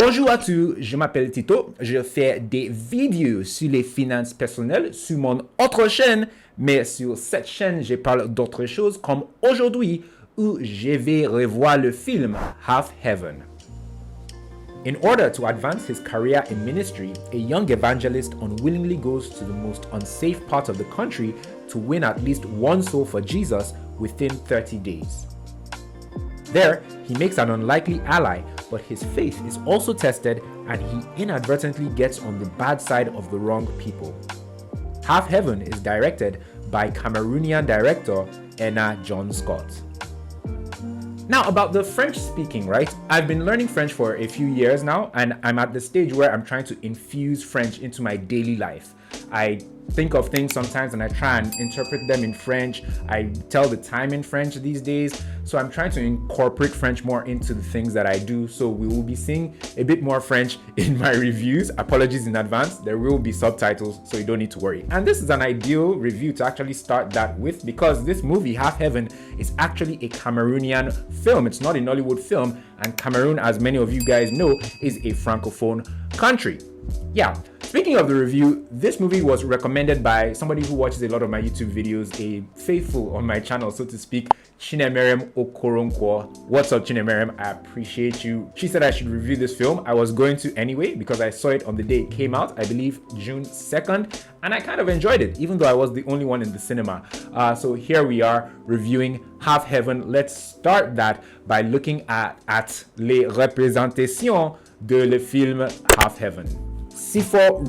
Bonjour à tous, je m'appelle Tito, je fais des vidéos sur les finances personnelles sur mon autre chaîne, mais sur cette chaîne, je parle d'autres choses comme aujourd'hui où je vais revoir le film Half Heaven. In order to advance his career in ministry, a young evangelist unwillingly goes to the most unsafe part of the country to win at least one soul for Jesus within 30 days. There, he makes an unlikely ally, but his faith is also tested and he inadvertently gets on the bad side of the wrong people. Half Heaven is directed by Cameroonian director Enna John Scott. Now, about the French speaking, right? I've been learning French for a few years now, and I'm at the stage where I'm trying to infuse French into my daily life. I think of things sometimes and I try and interpret them in French. I tell the time in French these days. So I'm trying to incorporate French more into the things that I do. So we will be seeing a bit more French in my reviews. Apologies in advance. There will be subtitles, so you don't need to worry. And this is an ideal review to actually start that with because this movie, Half Heaven, is actually a Cameroonian film. It's not a Nollywood film. And Cameroon, as many of you guys know, is a Francophone country. Yeah, speaking of the review, this movie was recommended by somebody who watches a lot of my YouTube videos, a faithful on my channel, so to speak, Chinemerem Okoronkwo. What's up, Chinemerem? I appreciate you. She said I should review this film. I was going to anyway because I saw it on the day it came out, I believe June 2nd, and I kind of enjoyed it, even though I was the only one in the cinema. So here we are reviewing Half Heaven. Let's start that by looking at les représentations de le film Half Heaven. Sifor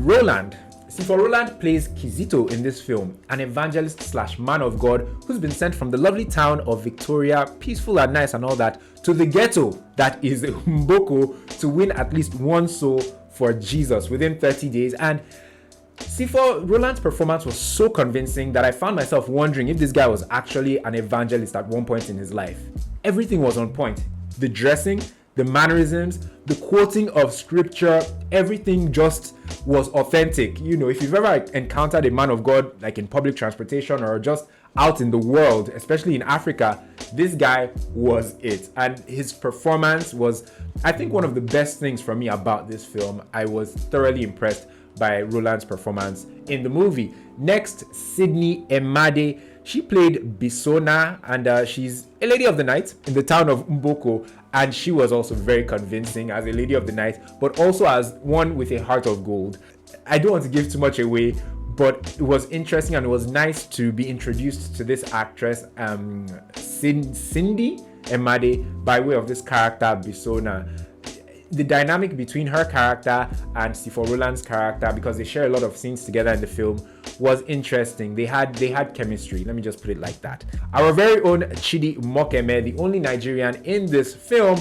Roland plays Kizito in this film, an evangelist slash man of God who's been sent from the lovely town of Victoria, peaceful and nice and all that, to the ghetto that is Mboko to win at least one soul for Jesus within 30 days. And Sifor Roland's performance was so convincing that I found myself wondering if this guy was actually an evangelist at one point in his life. Everything was on point. The dressing, the mannerisms, the quoting of scripture, everything just was authentic. You know, if you've ever encountered a man of God, like in public transportation or just out in the world, especially in Africa, this guy was it. And his performance was, I think, one of the best things for me about this film. I was thoroughly impressed by Roland's performance in the movie. Next, Sydney Emade. She played Bisona, and she's a lady of the night in the town of Mboko, and she was also very convincing as a lady of the night, but also as one with a heart of gold. I don't want to give too much away, but it was interesting and it was nice to be introduced to this actress, Cindy Emade, by way of this character, Bisona. The dynamic between her character and Sifor Roland's character, because they share a lot of scenes together in the film, was interesting. They had chemistry. Let me just put it like that. Our very own Chidi Mokeme, the only Nigerian in this film,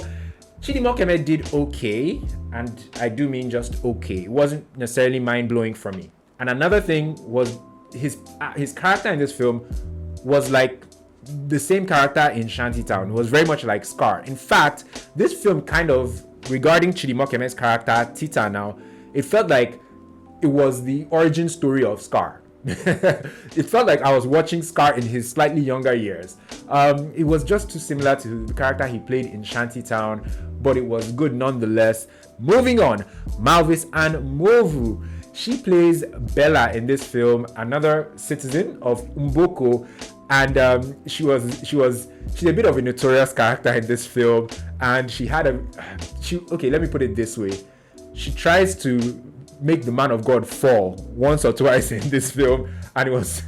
Chidi Mokeme did okay, and I do mean just okay. It wasn't necessarily mind-blowing for me. And another thing was his character in this film was like the same character in Shantytown. It was very much like Scar. In fact, this film kind of, regarding Chidi Mokeme's character, Tita now, it felt like it was the origin story of Scar. It felt like I was watching Scar in his slightly younger years. It was just too similar to the character he played in Shantytown, but it was good nonetheless. Moving on, Malvis and Movu. She plays Bella in this film, another citizen of Mboko, and she's a bit of a notorious character in this film, and okay, let me put it this way. She tries to make the man of God fall once or twice in this film, and it was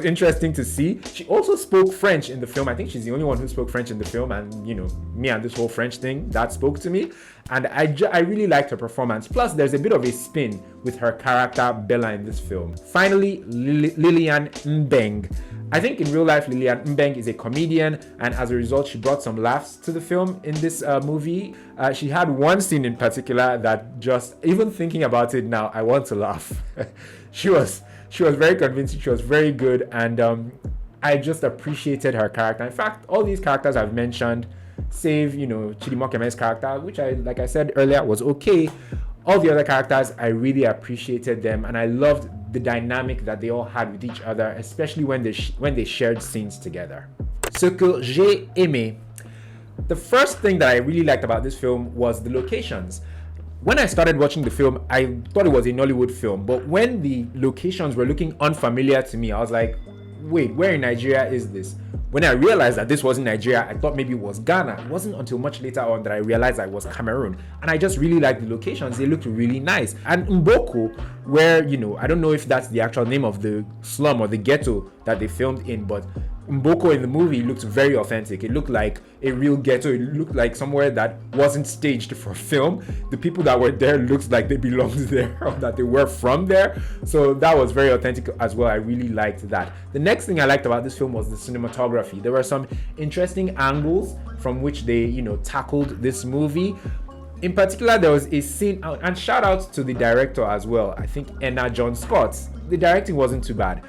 interesting to see. She also spoke French in the film. I think she's the only one who spoke French in the film, and you know, me and this whole French thing, that spoke to me, and I really liked her performance. Plus, there's a bit of a spin with her character Bella in this film. Finally, Lillian Mbeng. I think in real life, Lillian Mbeng is a comedian, and as a result, she brought some laughs to the film in this movie. She had one scene in particular that just, even thinking about it now, I want to laugh. She was very convincing. She was very good, and I just appreciated her character. In fact, all these characters I've mentioned, save, you know, Chidi Mokeme's character, which like I said earlier, was okay. All the other characters, I really appreciated them, and I loved the dynamic that they all had with each other, especially when they shared scenes together. Ce que j'ai aimé. The first thing that I really liked about this film was the locations. When I started watching the film, I thought it was a Nollywood film, but when the locations were looking unfamiliar to me, I was like, wait, where in Nigeria is this? When I realized that this wasn't Nigeria, I thought maybe it was Ghana. It wasn't until much later on that I realized that it was Cameroon. And I just really liked the locations. They looked really nice. And Mboko, where, I don't know if that's the actual name of the slum or the ghetto that they filmed in, but Mboko in the movie looked very authentic. It looked like a real ghetto. It looked like somewhere that wasn't staged for film. The people that were there looked like they belonged there or that they were from there. So that was very authentic as well. I really liked that. The next thing I liked about this film was the cinematography. There were some interesting angles from which they, tackled this movie. In particular, there was a scene, and shout out to the director as well. I think Enna John Scott. The directing wasn't too bad.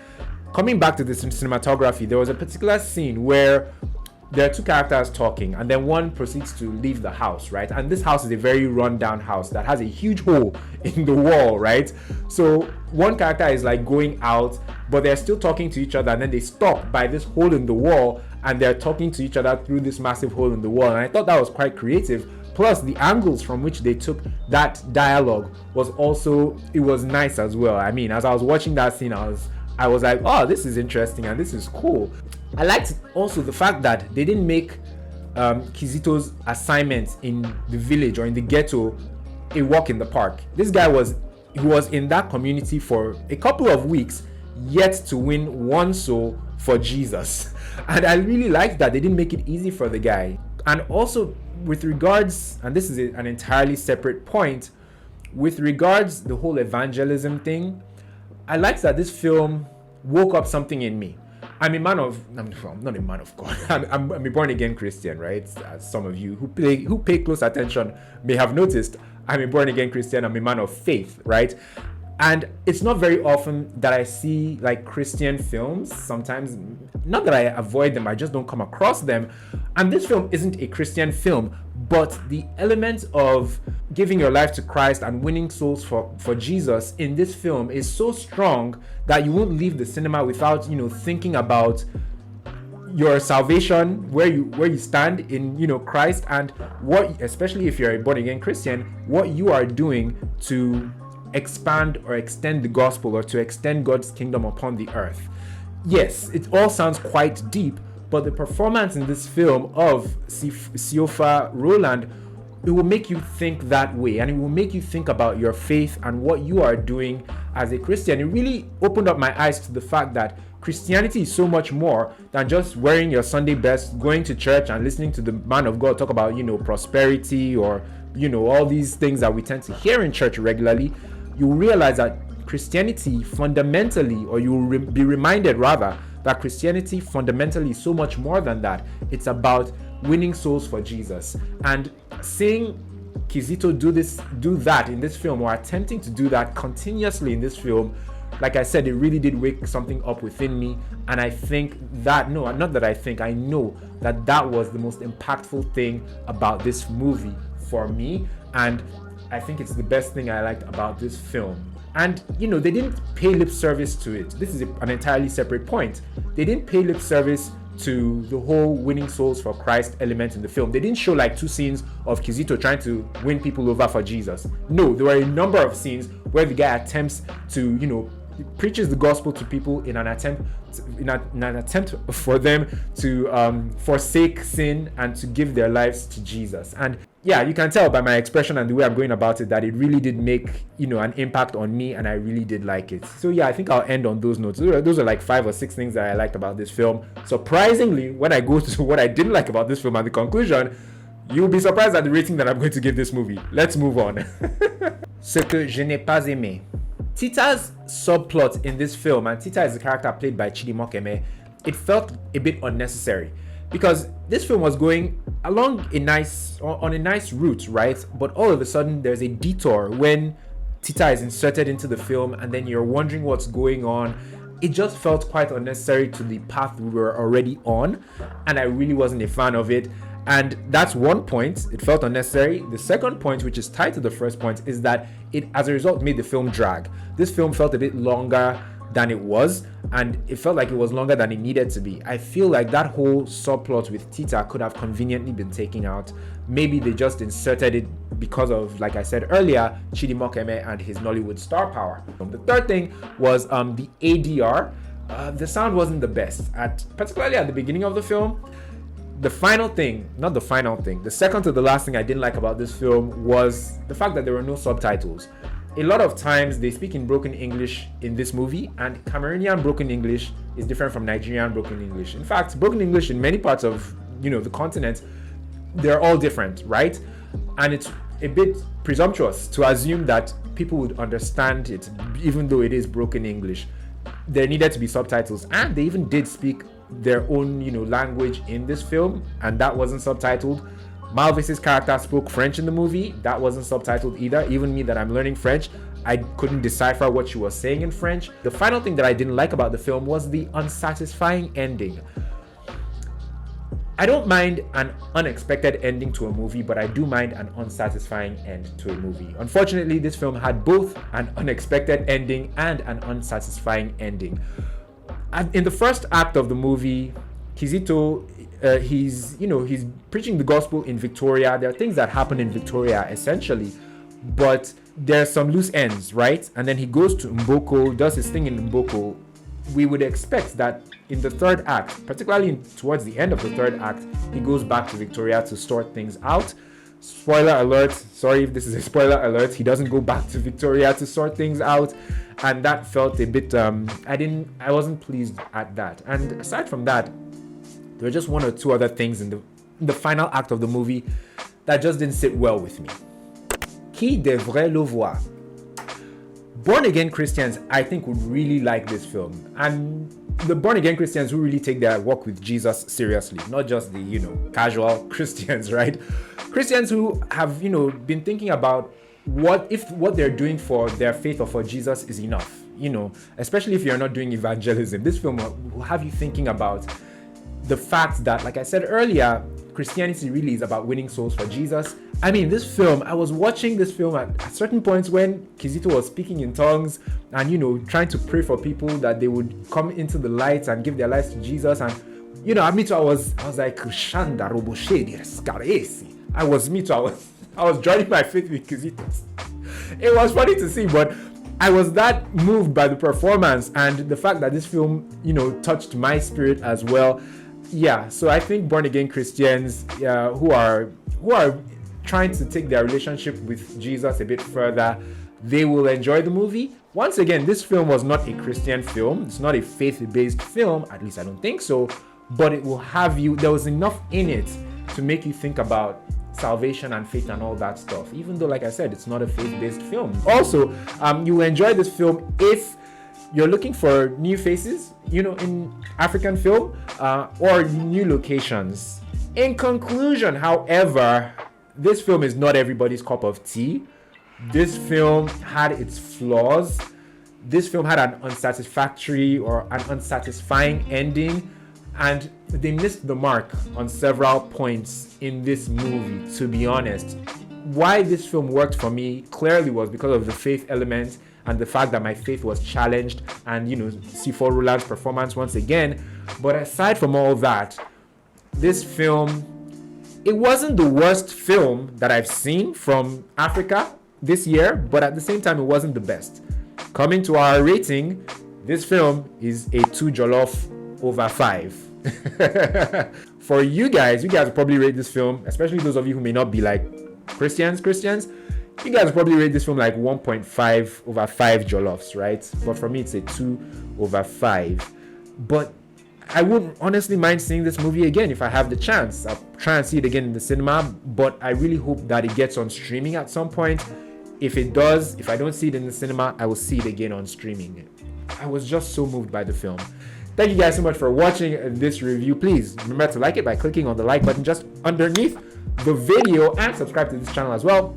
Coming back to the cinematography, there was a particular scene where there are two characters talking, and then one proceeds to leave the house, right? And this house is a very run-down house that has a huge hole in the wall, right? So one character is like going out, but they're still talking to each other, and then they stop by this hole in the wall, and they're talking to each other through this massive hole in the wall. And I thought that was quite creative. Plus, the angles from which they took that dialogue was also, it was nice as well. I mean, as I was watching that scene, I was like, oh, this is interesting and this is cool. I liked also the fact that they didn't make Kizito's assignments in the village or in the ghetto a walk in the park. This guy was in that community for a couple of weeks, yet to win one soul for Jesus. And I really liked that they didn't make it easy for the guy. And also with regards, and this is an entirely separate point, with regards the whole evangelism thing, I liked that this film woke up something in me. I'm not a man of God. I'm a born again Christian, right? As some of you who pay close attention may have noticed, I'm a born again Christian. I'm a man of faith, right? And it's not very often that I see like Christian films. Sometimes, not that I avoid them, I just don't come across them. And this film isn't a Christian film, but the element of giving your life to Christ and winning souls for Jesus in this film is so strong that you won't leave the cinema without, thinking about your salvation, where you stand in, Christ, and what, especially if you're a born again Christian, what you are doing to expand or extend the gospel or to extend God's kingdom upon the earth. Yes, it all sounds quite deep, but the performance in this film of Siofa Roland, it will make you think that way, and it will make you think about your faith and what you are doing as a Christian. It really opened up my eyes to the fact that Christianity is so much more than just wearing your Sunday best, going to church and listening to the man of God talk about, prosperity or, all these things that we tend to hear in church regularly. You realize that Christianity fundamentally, or you will be reminded rather, that Christianity fundamentally is so much more than that. It's about winning souls for Jesus. And seeing Kizito do that in this film, or attempting to do that continuously in this film, like I said, it really did wake something up within me. And I think that, no, not that I think, I know that that was the most impactful thing about this movie for me. And I think it's the best thing I liked about this film. And, they didn't pay lip service to it. This is an entirely separate point. They didn't pay lip service to the whole winning souls for Christ element in the film. They didn't show like two scenes of Kizito trying to win people over for Jesus. No, there were a number of scenes where the guy attempts to, preaches the gospel to people in an attempt for them to forsake sin and to give their lives to Jesus. And yeah, you can tell by my expression and the way I'm going about it that it really did make, an impact on me, and I really did like it. So yeah, I think I'll end on those notes. Those are like 5 or 6 things that I liked about this film. Surprisingly, when I go to what I didn't like about this film and the conclusion, you'll be surprised at the rating that I'm going to give this movie. Let's move on. Ce que je n'ai pas aimé. Tita's subplot in this film, and Tita is the character played by Chidi Mokeme, it felt a bit unnecessary because this film was going along on a nice route, right? But all of a sudden there's a detour when Tita is inserted into the film, and then you're wondering what's going on. It just felt quite unnecessary to the path we were already on, and I really wasn't a fan of it. And that's one point. It felt unnecessary. The second point, which is tied to the first point, is that it, as a result, made the film drag. This film felt a bit longer than it was, and it felt like it was longer than it needed to be. I feel like that whole subplot with Tita could have conveniently been taken out. Maybe they just inserted it because of, like I said earlier, Chidi Mokeme and his Nollywood star power. The third thing was the ADR. The sound wasn't the best, particularly at the beginning of the film. The second to the last thing I didn't like about this film was the fact that there were no subtitles. A lot of times they speak in broken English in this movie, and Cameroonian broken English is different from Nigerian broken English. In fact, broken English in many parts of the continent, they're all different, right? And it's a bit presumptuous to assume that people would understand it even though it is broken English. There needed to be subtitles, and they even did speak their own language in this film, and that wasn't subtitled. Malvis's character spoke French in the movie. That wasn't subtitled either. Even me, that I'm learning French, I couldn't decipher what she was saying in French. The final thing that I didn't like about the film was the unsatisfying ending. I don't mind an unexpected ending to a movie, but I do mind an unsatisfying end to a movie. Unfortunately, this film had both an unexpected ending and an unsatisfying ending. In the first act of the movie, Kizito, he's preaching the gospel in Victoria. There are things that happen in Victoria essentially, but there's some loose ends, right? And then he goes to Mboko, does his thing in Mboko. We would expect that in the third act, particularly towards the end of the third act, he goes back to Victoria to sort things out. Spoiler alert, sorry if this is a spoiler alert, he doesn't go back to Victoria to sort things out, and that felt a bit I wasn't pleased at that. And aside from that, there were just one or two other things in the final act of the movie that just didn't sit well with me. Qui devrait le voir? Born-again Christians, I think, would really like this film. And the born-again Christians who really take their walk with Jesus seriously, not just the, casual Christians, right? Christians who have, been thinking about what they're doing for their faith or for Jesus is enough, especially if you're not doing evangelism. This film will have you thinking about the fact that, like I said earlier, Christianity really is about winning souls for Jesus. I mean, this film, I was watching this film at certain points when Kizito was speaking in tongues and, trying to pray for people that they would come into the light and give their lives to Jesus. And, me too, I was like, Shanda Roboshedi Scaresi. I was joining my faith with Kizito. It was funny to see, but I was that moved by the performance and the fact that this film, touched my spirit as well. Yeah, so I think born-again Christians who are trying to take their relationship with Jesus a bit further, they will enjoy the movie. Once again, this film was not a Christian film. It's not a faith-based film, at least I don't think so, but it will have you, there was enough in it to make you think about salvation and faith and all that stuff, even though, like I said, it's not a faith-based film. Also, you will enjoy this film if you're looking for new faces, in African film, or new locations. In conclusion, however, this film is not everybody's cup of tea. This film had its flaws. This film had an unsatisfactory or an unsatisfying ending, and they missed the mark on several points in this movie, to be honest. Why this film worked for me clearly was because of the faith element and the fact that my faith was challenged and, C4 Roland's performance once again. But aside from all that, this film, it wasn't the worst film that I've seen from Africa this year, but at the same time, it wasn't the best. Coming to our rating, this film is a 2 jollof over 5. For you guys will probably rate this film, especially those of you who may not be like Christians, you guys will probably rate this film like 1.5 over 5 jollofs, right? But for me, it's a 2 over 5. But I wouldn't honestly mind seeing this movie again if I have the chance. I'll try and see it again in the cinema, but I really hope that it gets on streaming at some point. If it does, if I don't see it in the cinema, I will see it again on streaming. I was just so moved by the film. Thank you guys so much for watching this review. Please remember to like it by clicking on the like button just underneath the video, and subscribe to this channel as well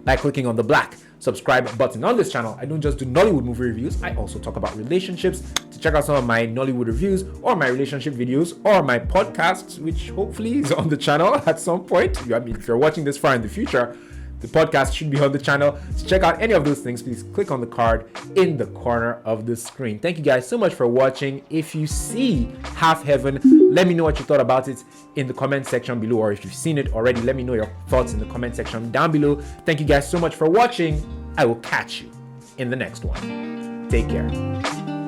by clicking on the black subscribe button. On this channel, I don't just do Nollywood movie reviews, I also talk about relationships. To check out some of my Nollywood reviews or my relationship videos or my podcasts, which hopefully is on the channel at some point. I mean, if you're watching this far in the future, The podcast should be on the channel. To check out any of those things, please click on the card in the corner of the screen. Thank you guys so much for watching. If you see Half Heaven, let me know what you thought about it in the comment section below, or if you've seen it already, let me know your thoughts in the comment section down below. Thank you guys so much for watching. I will catch you in the next one. Take care.